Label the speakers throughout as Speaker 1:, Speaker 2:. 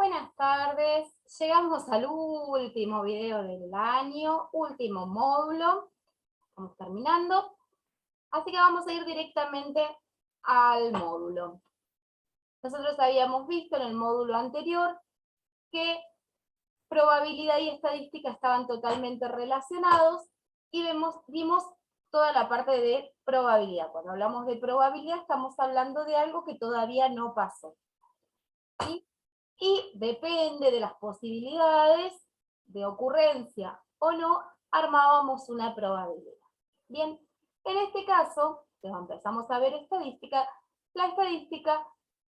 Speaker 1: Buenas tardes, llegamos al último video del año, último módulo, estamos terminando, así que vamos a ir directamente al módulo. Nosotros habíamos visto en el módulo anterior que probabilidad y estadística estaban totalmente relacionados y vimos toda la parte de probabilidad. Cuando hablamos de probabilidad estamos hablando de algo que todavía no pasó, ¿sí? Y depende de las posibilidades de ocurrencia o no, armábamos una probabilidad. Bien, en este caso, cuando empezamos a ver estadística, la estadística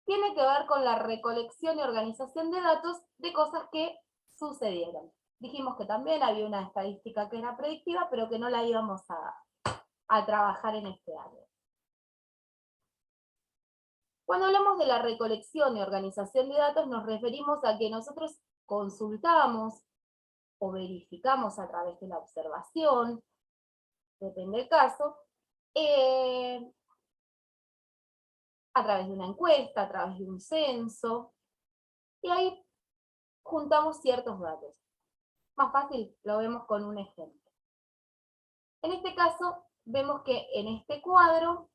Speaker 1: tiene que ver con la recolección y organización de datos de cosas que sucedieron. Dijimos que también había una estadística que era predictiva, pero que no la íbamos a trabajar en este área. Cuando hablamos de la recolección y organización de datos, nos referimos a que nosotros consultamos o verificamos a través de la observación, depende del caso, a través de una encuesta, a través de un censo, y ahí juntamos ciertos datos. Más fácil, lo vemos con un ejemplo. En este caso, vemos que en este cuadro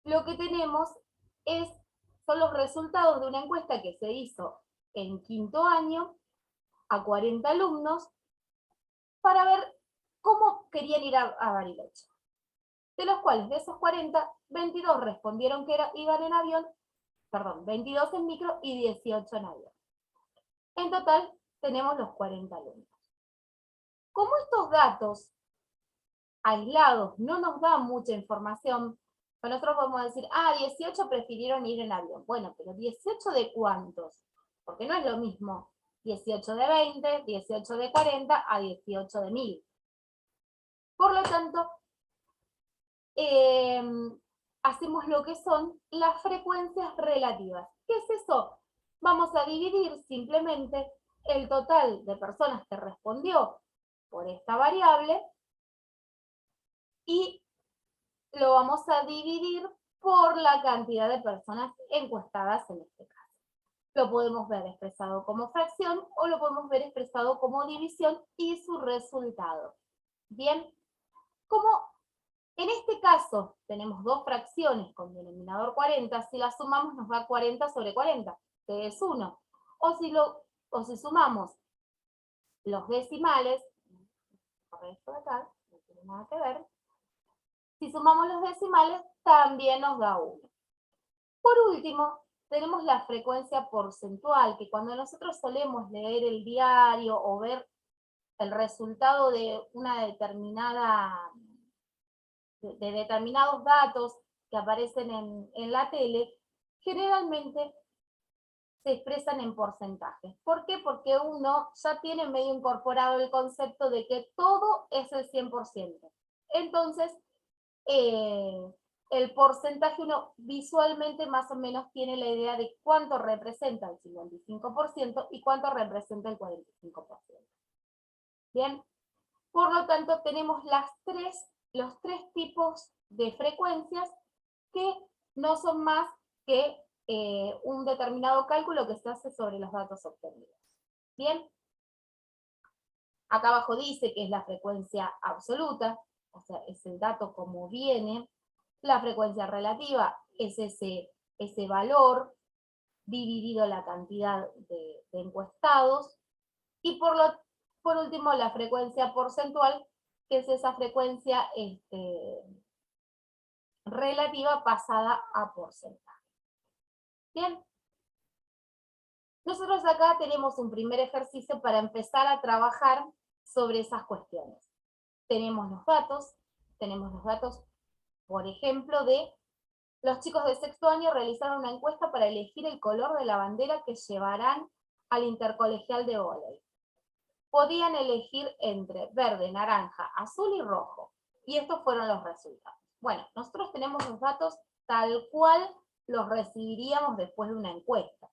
Speaker 1: lo que tenemos son los resultados de una encuesta que se hizo en quinto año a 40 alumnos para ver cómo querían ir a Bariloche. De los cuales, de esos 40, 22 respondieron que iban en avión, 22 en micro y 18 en avión. En total, tenemos los 40 alumnos. Como estos datos aislados no nos dan mucha información, nosotros podemos decir, 18 prefirieron ir en avión. Bueno, pero ¿18 de cuántos? Porque no es lo mismo 18 de 20, 18 de 40 a 18 de 1000. Por lo tanto, hacemos lo que son las frecuencias relativas. ¿Qué es eso? Vamos a dividir simplemente el total de personas que respondió por esta variable y lo vamos a dividir por la cantidad de personas encuestadas en este caso. Lo podemos ver expresado como fracción o lo podemos ver expresado como división y su resultado. Bien, como en este caso tenemos dos fracciones con denominador 40, si las sumamos nos da 40 sobre 40, que es 1. O si sumamos los decimales, esto de acá, no tiene nada que ver, si sumamos los decimales también nos da 1. Por último, tenemos la frecuencia porcentual, que cuando nosotros solemos leer el diario o ver el resultado de una determinada de determinados datos que aparecen en la tele, generalmente se expresan en porcentajes. ¿Por qué? Porque uno ya tiene medio incorporado el concepto de que todo es el 100%. Entonces, el porcentaje uno visualmente más o menos tiene la idea de cuánto representa el 55% y cuánto representa el 45%. Bien, por lo tanto tenemos los tres tipos de frecuencias que no son más que un determinado cálculo que se hace sobre los datos obtenidos. Bien, acá abajo dice que es la frecuencia absoluta, o sea, es el dato como viene. La frecuencia relativa es ese valor dividido la cantidad de encuestados. Y por último, la frecuencia porcentual, que es esa frecuencia relativa pasada a porcentaje. Bien. Nosotros acá tenemos un primer ejercicio para empezar a trabajar sobre esas cuestiones. Tenemos los datos, por ejemplo, de los chicos de sexto año realizaron una encuesta para elegir el color de la bandera que llevarán al intercolegial de vóley. Podían elegir entre verde, naranja, azul y rojo. Y estos fueron los resultados. Bueno, nosotros tenemos los datos tal cual los recibiríamos después de una encuesta.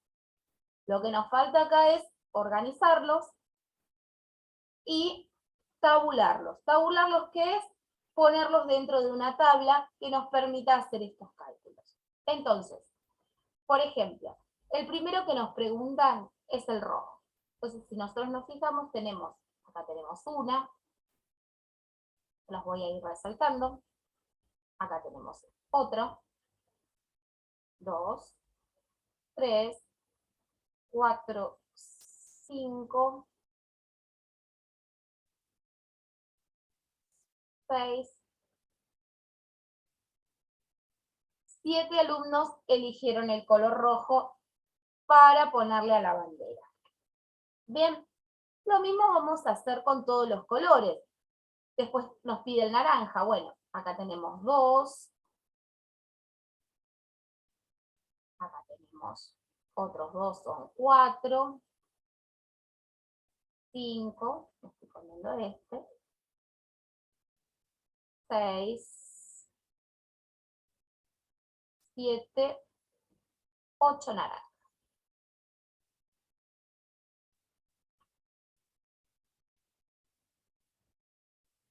Speaker 1: Lo que nos falta acá es organizarlos y tabularlos. ¿Tabularlos qué es? Ponerlos dentro de una tabla que nos permita hacer estos cálculos. Entonces, por ejemplo, el primero que nos preguntan es el rojo. Entonces, si nosotros nos fijamos, acá tenemos una, las voy a ir resaltando, acá tenemos otra, 2, 3, 4, 5, 6, 7 alumnos eligieron el color rojo para ponerle a la bandera. Bien, lo mismo vamos a hacer con todos los colores. Después nos pide el naranja. Bueno, acá tenemos 2. Acá tenemos otros 2, son 4. 5, estoy poniendo este. 6, 7, 8 naranjas.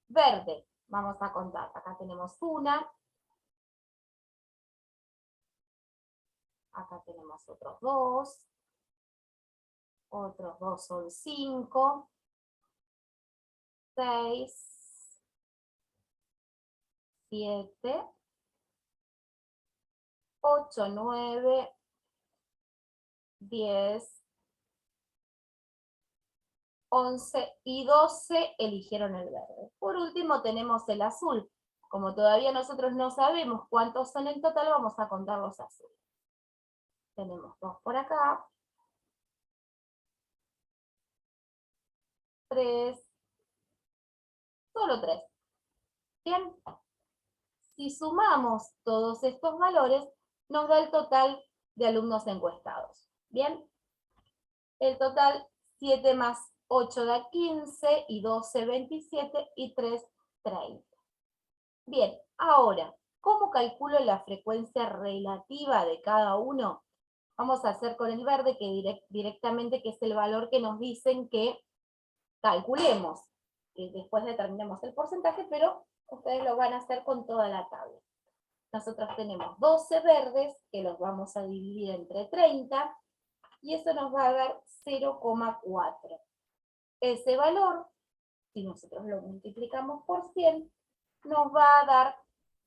Speaker 1: Verde, vamos a contar. Acá tenemos una. Acá tenemos otros 2. Otros 2 son 5. 6. 7. 8, 9. 10. 11 y 12 eligieron el verde. Por último tenemos el azul. Como todavía nosotros no sabemos cuántos son en total, vamos a contar los azules. Tenemos 2 por acá. 3. Solo 3. Bien. Si sumamos todos estos valores, nos da el total de alumnos encuestados. Bien. El total, 7 más 8 da 15, y 12, 27, y 3, 30. Bien, ahora, ¿cómo calculo la frecuencia relativa de cada uno? Vamos a hacer con el verde, que directamente que es el valor que nos dicen que calculemos. Y después determinemos el porcentaje, pero ustedes lo van a hacer con toda la tabla. Nosotros tenemos 12 verdes, que los vamos a dividir entre 30, y eso nos va a dar 0,4. Ese valor, si nosotros lo multiplicamos por 100, nos va a dar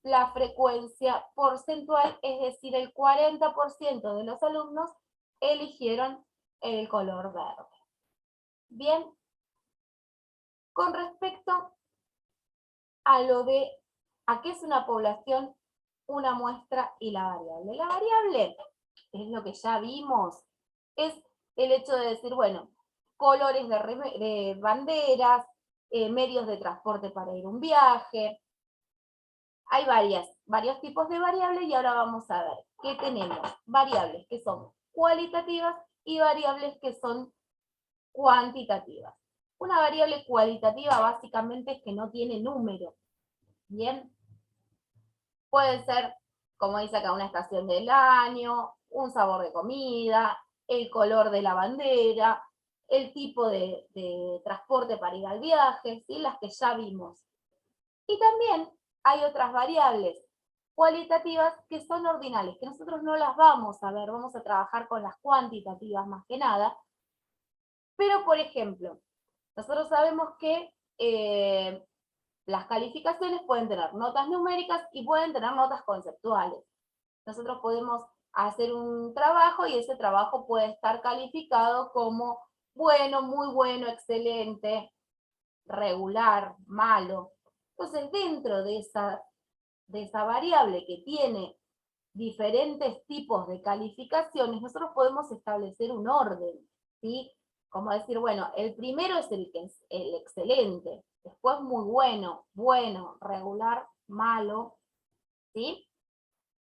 Speaker 1: la frecuencia porcentual, es decir, el 40% de los alumnos eligieron el color verde. Bien, con respecto a lo de a qué es una población, una muestra y la variable. La variable es lo que ya vimos, es el hecho de decir, bueno, colores de banderas, medios de transporte para ir a un viaje. Hay varios tipos de variables y ahora vamos a ver qué tenemos. Variables que son cualitativas y variables que son cuantitativas. Una variable cualitativa básicamente es que no tiene número. Bien, puede ser, como dice acá, una estación del año, un sabor de comida, el color de la bandera, el tipo de transporte para ir al viaje, ¿sí? Las que ya vimos. Y también hay otras variables cualitativas que son ordinales, que nosotros no las vamos a ver, vamos a trabajar con las cuantitativas más que nada. Pero, por ejemplo, nosotros sabemos que las calificaciones pueden tener notas numéricas y pueden tener notas conceptuales. Nosotros podemos hacer un trabajo y ese trabajo puede estar calificado como bueno, muy bueno, excelente, regular, malo. Entonces, dentro de esa variable que tiene diferentes tipos de calificaciones, nosotros podemos establecer un orden, ¿sí? Como decir, bueno, el primero es el que es el excelente, después muy bueno, bueno, regular, malo, ¿sí?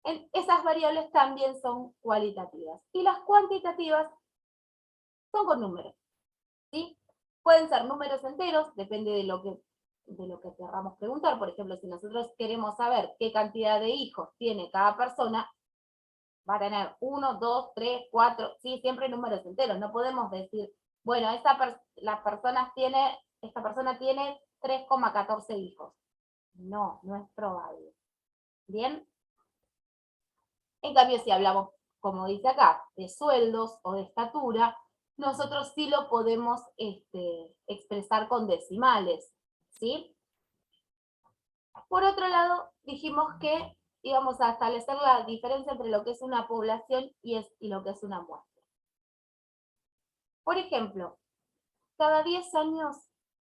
Speaker 1: Esas variables también son cualitativas. Y las cuantitativas son con números, ¿sí? Pueden ser números enteros, depende de lo que queramos preguntar. Por ejemplo, si nosotros queremos saber qué cantidad de hijos tiene cada persona, va a tener 1, 2, 3, 4, sí, siempre números enteros. No podemos decir, bueno, esta persona tiene 3,14 hijos. No, no es probable. ¿Bien? En cambio, si hablamos, como dice acá, de sueldos o de estatura, nosotros sí lo podemos expresar con decimales, ¿sí? Por otro lado, dijimos que íbamos a establecer la diferencia entre lo que es una población y lo que es una muestra. Por ejemplo, cada 10 años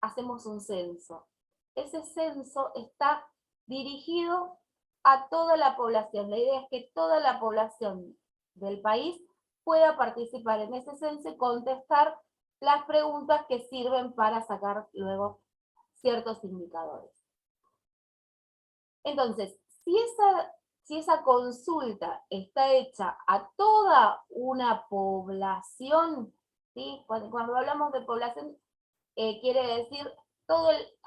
Speaker 1: hacemos un censo. Ese censo está dirigido a toda la población. La idea es que toda la población del país pueda participar en ese censo y contestar las preguntas que sirven para sacar luego ciertos indicadores. Entonces, si esa consulta está hecha a toda una población, ¿sí? Cuando hablamos de población, quiere decir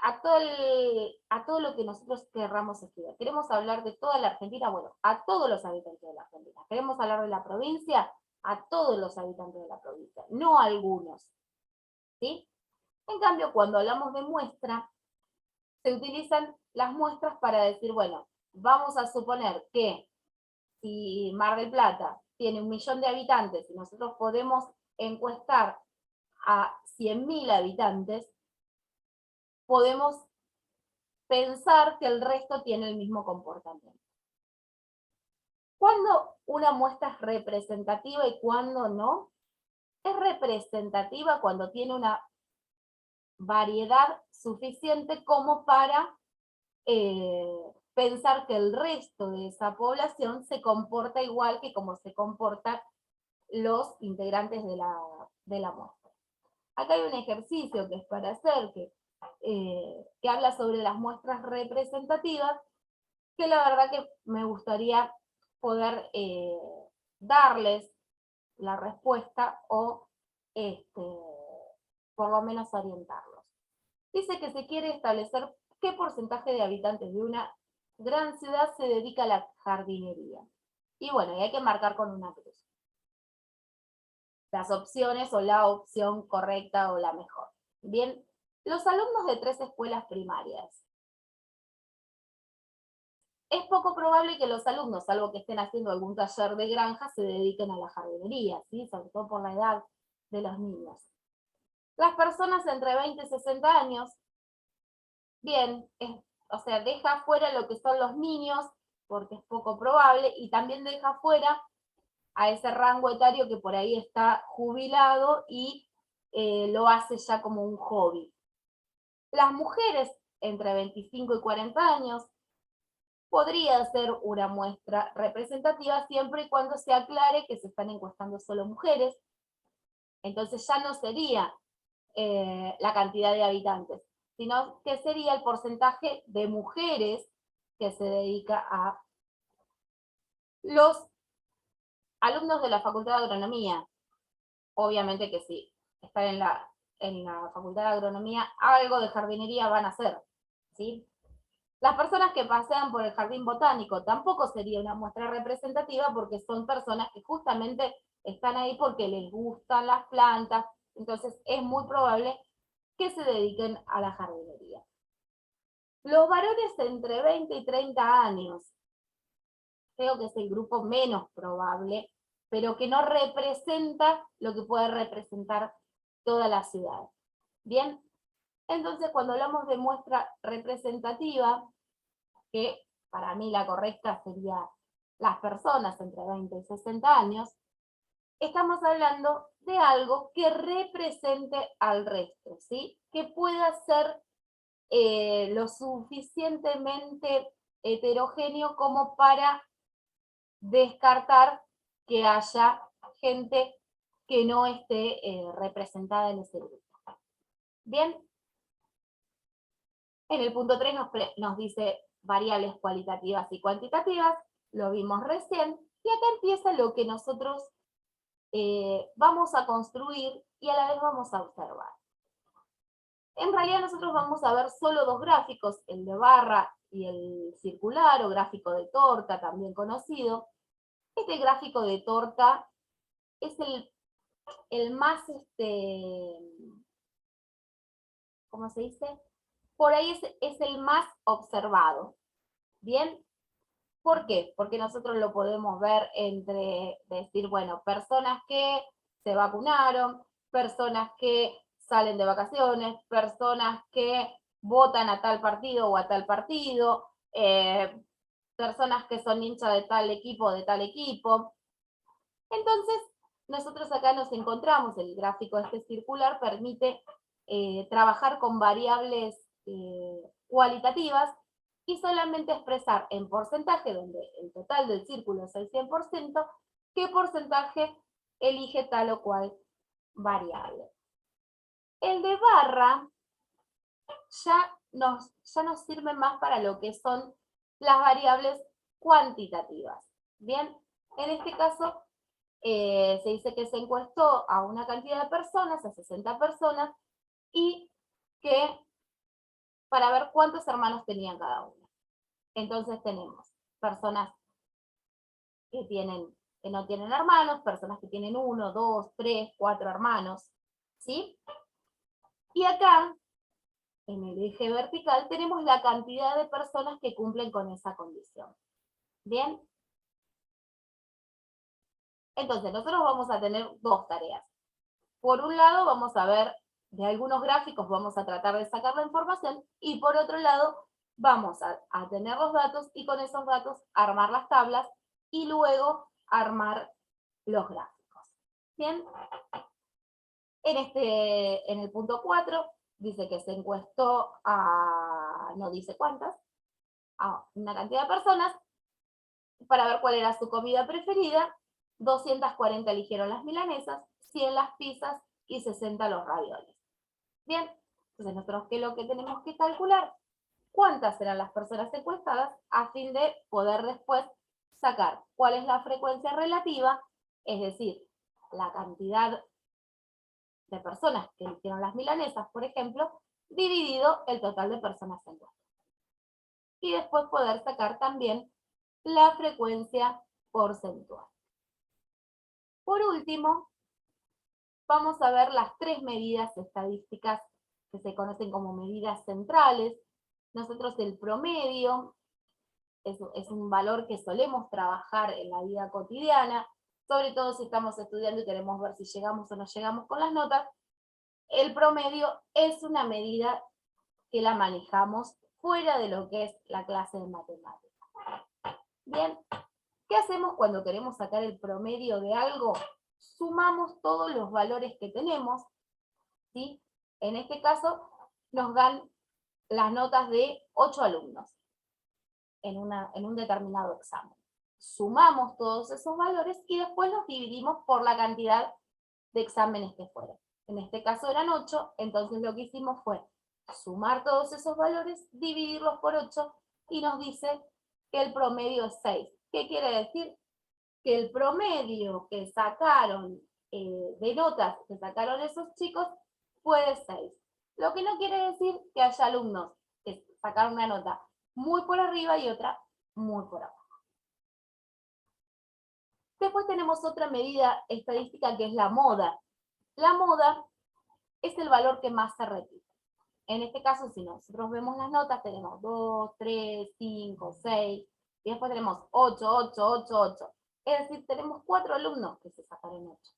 Speaker 1: a todo lo que nosotros querramos estudiar. ¿Queremos hablar de toda la Argentina? Bueno, a todos los habitantes de la Argentina. ¿Queremos hablar de la provincia? A todos los habitantes de la provincia, no a algunos. ¿Sí? En cambio, cuando hablamos de muestra, se utilizan las muestras para decir, bueno, vamos a suponer que si Mar del Plata tiene 1 millón de habitantes y nosotros podemos encuestar a 100.000 habitantes, podemos pensar que el resto tiene el mismo comportamiento. ¿Cuándo una muestra es representativa y cuándo no? Es representativa cuando tiene una variedad suficiente como para pensar que el resto de esa población se comporta igual que como se comportan los integrantes de la muestra. Acá hay un ejercicio que es para hacer, que habla sobre las muestras representativas, que la verdad que me gustaría poder darles la respuesta o por lo menos orientarlos. Dice que se quiere establecer qué porcentaje de habitantes de una gran ciudad se dedica a la jardinería. Y bueno, y hay que marcar con una cruz las opciones o la opción correcta o la mejor. Bien, los alumnos de 3 escuelas primarias. Es poco probable que los alumnos, salvo que estén haciendo algún taller de granja, se dediquen a la jardinería, ¿sí? Sobre todo por la edad de los niños. Las personas entre 20 y 60 años, bien, o sea, deja fuera lo que son los niños, porque es poco probable, y también deja fuera a ese rango etario que por ahí está jubilado y lo hace ya como un hobby. Las mujeres entre 25 y 40 años podría ser una muestra representativa siempre y cuando se aclare que se están encuestando solo mujeres. Entonces ya no sería la cantidad de habitantes, sino que sería el porcentaje de mujeres que se dedica a los alumnos de la Facultad de Agronomía. Obviamente que sí, están en la Facultad de Agronomía, algo de jardinería van a hacer, ¿sí? Las personas que pasean por el jardín botánico tampoco sería una muestra representativa porque son personas que justamente están ahí porque les gustan las plantas, entonces es muy probable que se dediquen a la jardinería. Los varones entre 20 y 30 años, creo que es el grupo menos probable, pero que no representa lo que puede representar toda la ciudad. Bien, entonces cuando hablamos de muestra representativa, que para mí la correcta sería las personas entre 20 y 60 años, estamos hablando de algo que represente al resto, ¿sí? Que pueda ser lo suficientemente heterogéneo como para descartar que haya gente que no esté representada en ese grupo. Bien, en el punto 3 nos dice variables cualitativas y cuantitativas, lo vimos recién, y acá empieza lo que nosotros vamos a construir y a la vez vamos a observar. En realidad nosotros vamos a ver solo 2 gráficos, el de barra y el circular, o gráfico de torta, también conocido. Este gráfico de torta es el más, ¿cómo se dice? Por ahí es el más observado. ¿Bien? ¿Por qué? Porque nosotros lo podemos ver entre decir, bueno, personas que se vacunaron, personas que salen de vacaciones, personas que votan a tal partido o a tal partido, personas que son hinchas de tal equipo o de tal equipo. Entonces, nosotros acá nos encontramos, el gráfico este circular permite trabajar con variables cualitativas y solamente expresar en porcentaje, donde el total del círculo es el 100%, qué porcentaje elige tal o cual variable. El de barra ya nos sirve más para lo que son las variables cuantitativas. Bien, en este caso se dice que se encuestó a una cantidad de personas, a 60 personas, y que para ver cuántos hermanos tenían cada uno. Entonces tenemos personas que no tienen hermanos, personas que tienen 1, 2, 3, 4 hermanos, ¿sí? Y acá, en el eje vertical, tenemos la cantidad de personas que cumplen con esa condición. ¿Bien? Entonces, nosotros vamos a tener dos tareas. Por un lado, vamos a ver de algunos gráficos, vamos a tratar de sacar la información, y por otro lado, vamos a tener los datos y con esos datos armar las tablas y luego armar los gráficos. Bien, en el punto 4 dice que se encuestó a, no dice cuántas, a una cantidad de personas para ver cuál era su comida preferida. 240 eligieron las milanesas, 100 las pizzas y 60 los ravioles. Bien, entonces nosotros, ¿qué es lo que tenemos que calcular? ¿Cuántas serán las personas encuestadas a fin de poder después sacar cuál es la frecuencia relativa, es decir, la cantidad de personas que eligieron las milanesas, por ejemplo, dividido el total de personas encuestadas? Y después poder sacar también la frecuencia porcentual. Por último, vamos a ver las tres medidas estadísticas que se conocen como medidas centrales. Nosotros el promedio es un valor que solemos trabajar en la vida cotidiana, sobre todo si estamos estudiando y queremos ver si llegamos o no llegamos con las notas. El promedio es una medida que la manejamos fuera de lo que es la clase de matemáticas. Bien, ¿qué hacemos cuando queremos sacar el promedio de algo? Sumamos todos los valores que tenemos, ¿sí? En este caso, nos dan las notas de 8 alumnos en un determinado examen. Sumamos todos esos valores y después los dividimos por la cantidad de exámenes que fueron. En este caso eran 8, entonces lo que hicimos fue sumar todos esos valores, dividirlos por 8 y nos dice que el promedio es 6. ¿Qué quiere decir? Que el promedio que sacaron de notas que sacaron esos chicos fue de 6. Lo que no quiere decir que haya alumnos que sacaron una nota muy por arriba y otra muy por abajo. Después tenemos otra medida estadística que es la moda. La moda es el valor que más se repite. En este caso, si nosotros vemos las notas, tenemos 2, 3, 5, 6, y después tenemos 8, 8, 8, 8. Es decir, tenemos 4 alumnos que se sacaron 8.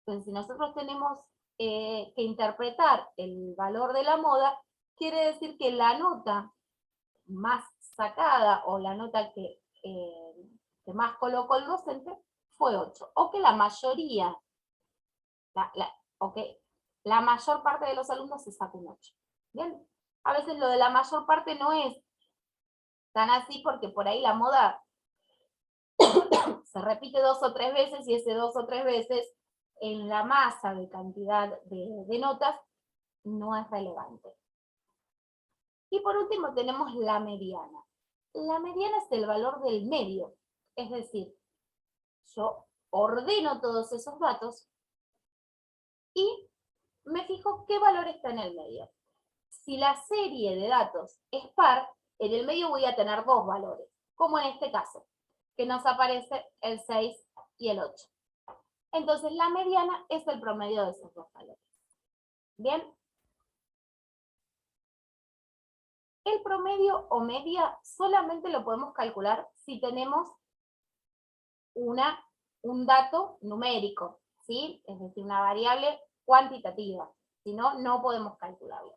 Speaker 1: Entonces, si nosotros tenemos que interpretar el valor de la moda, quiere decir que la nota más sacada o la nota que más colocó el docente fue 8. O que la mayoría, la mayor parte de los alumnos se sacó un 8. Bien, a veces lo de la mayor parte no es tan así porque por ahí la moda se repite 2 o 3 veces y ese 2 o 3 veces en la masa de cantidad de notas no es relevante. Y por último tenemos la mediana. La mediana es el valor del medio, es decir, yo ordeno todos esos datos y me fijo qué valor está en el medio. Si la serie de datos es par, en el medio voy a tener dos valores, como en este caso, que nos aparece el 6 y el 8. Entonces la mediana es el promedio de esos dos valores. Bien. El promedio o media solamente lo podemos calcular si tenemos un dato numérico, ¿sí? Es decir, una variable cuantitativa, si no, no podemos calcularlo.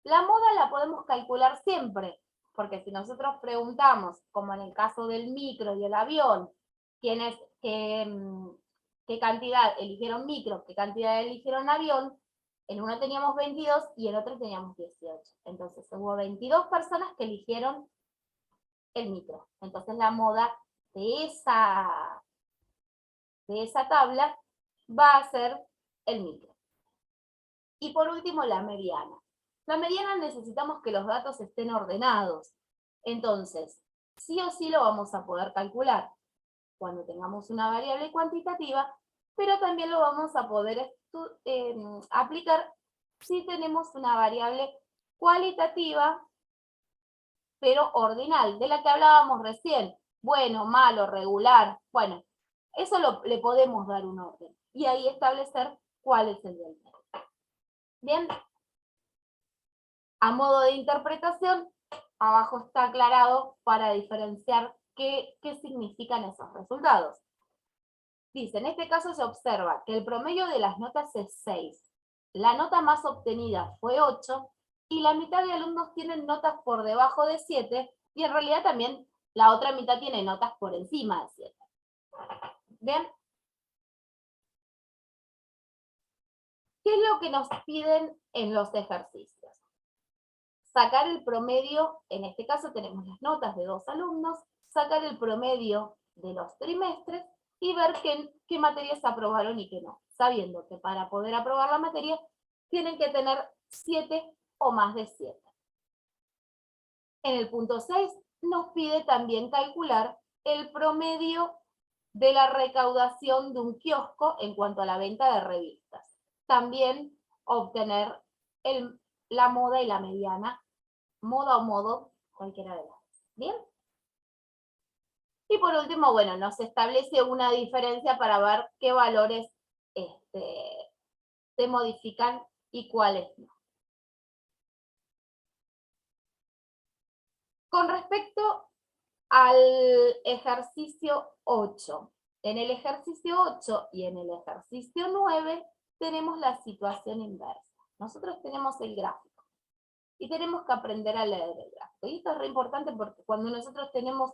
Speaker 1: La moda la podemos calcular siempre, porque si nosotros preguntamos, como en el caso del micro y el avión, qué cantidad eligieron micro, qué cantidad eligieron avión, en uno teníamos 22 y en otro teníamos 18. Entonces hubo 22 personas que eligieron el micro. Entonces la moda de esa tabla va a ser el micro. Y por último, la mediana. La mediana necesitamos que los datos estén ordenados. Entonces, sí o sí lo vamos a poder calcular cuando tengamos una variable cuantitativa, pero también lo vamos a poder aplicar si tenemos una variable cualitativa, pero ordinal, de la que hablábamos recién. Bueno, malo, regular. Bueno, eso le podemos dar un orden. Y ahí establecer cuál es el del medio. Bien. A modo de interpretación, abajo está aclarado para diferenciar qué significan esos resultados. Dice, en este caso se observa que el promedio de las notas es 6. La nota más obtenida fue 8 y la mitad de alumnos tienen notas por debajo de 7 y en realidad también la otra mitad tiene notas por encima de 7. ¿Bien? ¿Qué es lo que nos piden en los ejercicios? Sacar el promedio, en este caso tenemos las notas de 2 alumnos, sacar el promedio de los trimestres y ver qué materias aprobaron y qué no, sabiendo que para poder aprobar la materia tienen que tener 7 o más de 7. En el punto 6 nos pide también calcular el promedio de la recaudación de un kiosco en cuanto a la venta de revistas. También obtener la moda y la mediana, moda o modo, cualquiera de las dos. ¿Bien? Y por último, bueno, nos establece una diferencia para ver qué valores se modifican y cuáles no. Con respecto al ejercicio 8, en el ejercicio 8 y en el ejercicio 9 tenemos la situación inversa. Nosotros tenemos el gráfico y tenemos que aprender a leer el gráfico. Y esto es re importante porque cuando nosotros tenemos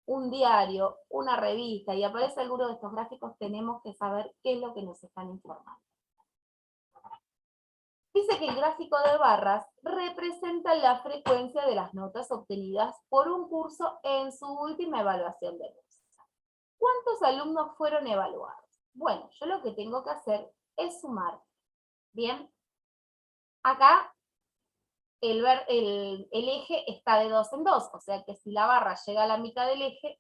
Speaker 1: un diario, una revista y aparece alguno de estos gráficos, tenemos que saber qué es lo que nos están informando. Dice que el gráfico de barras representa la frecuencia de las notas obtenidas por un curso en su última evaluación de curso. ¿Cuántos alumnos fueron evaluados? Bueno, yo lo que tengo que hacer es sumar. Bien, acá el eje está de 2 en 2, o sea que si la barra llega a la mitad del eje,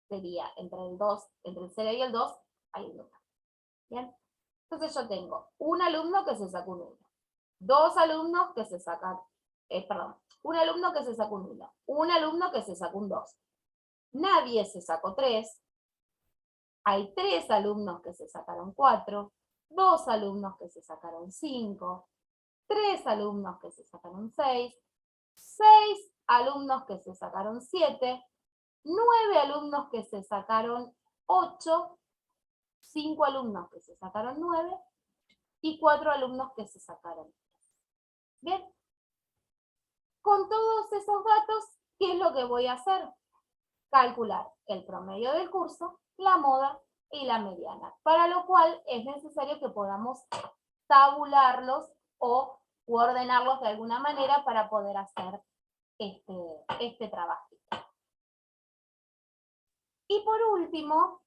Speaker 1: sería entre el 0 y el 2, hay un número. Bien, entonces yo tengo un alumno que se sacó un 1, dos alumnos que se sacan, un alumno que se sacó un 1, un alumno que se sacó un 2, nadie se sacó 3, hay 3 alumnos que se sacaron 4, 2 alumnos que se sacaron 5, 3 alumnos que se sacaron 6, 6 alumnos que se sacaron 7, 9 alumnos que se sacaron 8, 5 alumnos que se sacaron 9 y 4 alumnos que se sacaron 10. Bien, con todos esos datos, ¿qué es lo que voy a hacer? Calcular el promedio del curso, la moda y la mediana, para lo cual es necesario que podamos tabularlos o ordenarlos de alguna manera para poder hacer este trabajo. Y por último,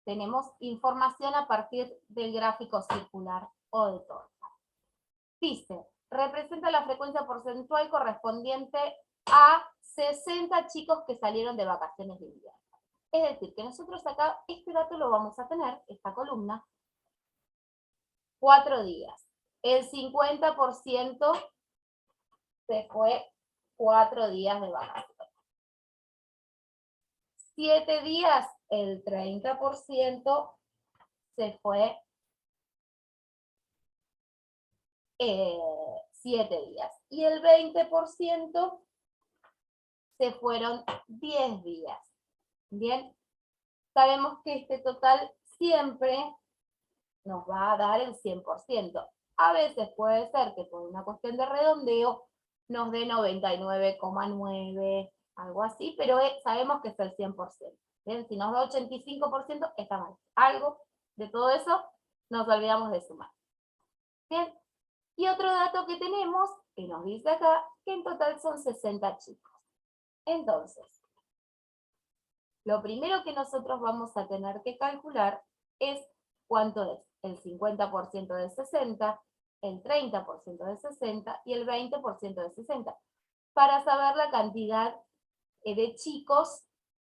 Speaker 1: tenemos información a partir del gráfico circular o de torta. Dice, representa la frecuencia porcentual correspondiente a 60 chicos que salieron de vacaciones de invierno. Es decir, que nosotros acá este dato lo vamos a tener, esta columna, 4 días. El 50% se fue 4 días de vacaciones. 7 días, el 30% se fue 7 días. Y el 20% se fueron 10 días. Bien, sabemos que este total siempre nos va a dar el 100%. A veces puede ser que por una cuestión de redondeo nos dé 99,9, algo así, pero sabemos que es el 100%. ¿Bien? Si nos da 85%, está mal. Algo de todo eso nos olvidamos de sumar. Bien. Y otro dato que tenemos, que nos dice acá, que en total son 60 chicos. Entonces, lo primero que nosotros vamos a tener que calcular es cuánto es el 50% de 60, el 30% de 60 y el 20% de 60, para saber la cantidad de chicos,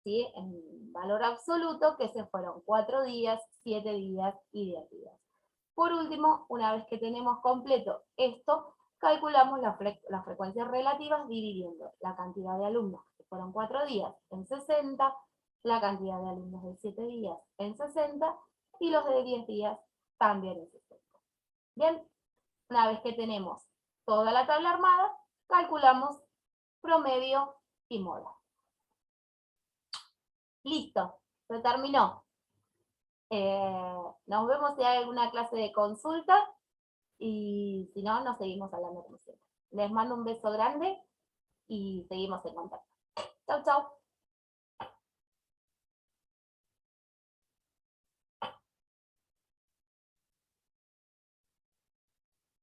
Speaker 1: ¿sí?, en valor absoluto, que se fueron 4 días, 7 días y 10 días. Por último, una vez que tenemos completo esto, calculamos las frecuencias relativas dividiendo la cantidad de alumnos que fueron 4 días en 60, la cantidad de alumnos de 7 días en 60 y los de 10 días también en 60. Bien, una vez que tenemos toda la tabla armada, calculamos promedio y moda. Listo, se terminó. Nos vemos si hay alguna clase de consulta y si no, nos seguimos hablando como siempre. Les mando un beso grande y seguimos en contacto. Chau, chau.